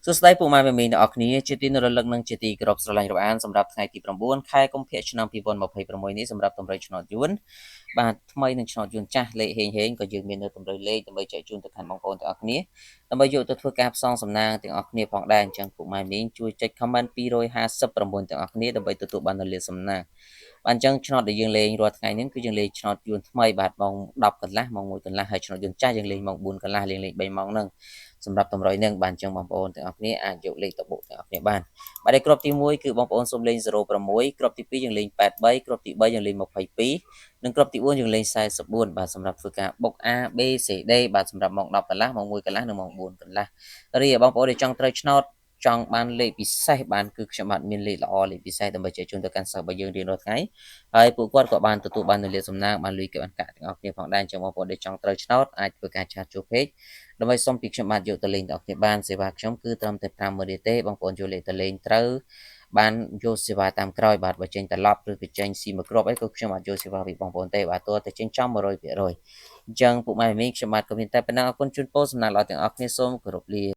សួស្តីពុកម៉ែបងប្អូនទាំងអស់គ្នាជាទីរលឹកនិងជាទីគោរពស្រឡាញ់របស់អានសម្រាប់ថ្ងៃទី9ខែកុម្ភៈឆ្នាំ2026នេះសម្រាប់តម្រុយឆ្នោតយួនបាទថ្មីនឹងឆ្នោតយួនចាស់លេខហេងក៏យើងមាននៅតម្រុយលេខដើម្បីចែកជូនទៅកាន់បងប្អូនទាំងអស់គ្នាដើម្បីយកទៅធ្វើការផ្សងសំណាងទាំងអស់គ្នាផងដែរអញ្ចឹងពុកម៉ែមីងជួយចុច comment 259ទាំងអស់គ្នាដើម្បីទទួលបាននូវលាភសំណាងបាទអញ្ចឹងឆ្នោតដែលយើងលេងរាល់ថ្ងៃនេះគឺយើងលេងឆ្នោតយួនថ្មីបាទម៉ោង10កន្លះម៉ោង1កន្លះហើយឆ្នោតយួនចាស់យើងលេងម៉ោង4កន្លះលេងលេខ3ម៉ោងហ្នឹងសម្រាប់តម្រុយនឹងបាទអញ្ចឹងបងប្អូនទាំងអស់គ្នាអាចយកលេខទៅបុកទាំងអស់គ្នាបានបាទឯគ្រាប់ទី1គឺបងប្អូនសូមលេង06គ្រាប់ទី2យើងលេង83គ្រាប់ទី3យើងលេង22និងគ្រាប់ទី4យើងលេង44បាទសម្រាប់ធ្វើការបុក A B C D បាទសម្រាប់ម៉ោង10កន្លះម៉ោង1កន្លះនិងម៉ោង4កន្លះរីឯបងប្អូនដែលចង់ត្រូវឆ្នោតចង់បានលេខពិសេសបានគឺខ្ញុំបាទមានលេខល្អលេខពិសេសដើម្បីចែកជូនទៅកាន់សិស្សរបស់យើងរៀងរាល់ថ្ងៃហើយពួកគាត់ក៏បានទទួលបាននូវលាភសំណាងបានលុយគេបានកាក់ទាំងអស់គ្នាផងដែរអញ្ចឹងបងប្អូនដែលចង់ត្រូវឆ្នោតអាចធ្វើការឆាតចូល page ដើម្បីសុំពីខ្ញុំបាទយកទៅលេងទាំងអស់គ្នាបានសេវាខ្ញុំគឺត្រឹមតែ50000ទេបងប្អូនយកលេខទៅលេងត្រូវបានយកសេវាតាមក្រោយបាទបើចេញត្រឡប់ឬក៏ចេញស៊ីមួយគ្រាប់អីក៏ខ្ញុំអាចយកសេវាពីបងប្អូនទេបាទទោះតែចេញចំ100%អញ្ចឹងពុកម៉ែមីងខ្ញុំបាទក៏មានតែប៉ុណ្ណឹងអរគុណជូនពរសំណាងល្អទាំងអស់គ្នាសូមគោរពលា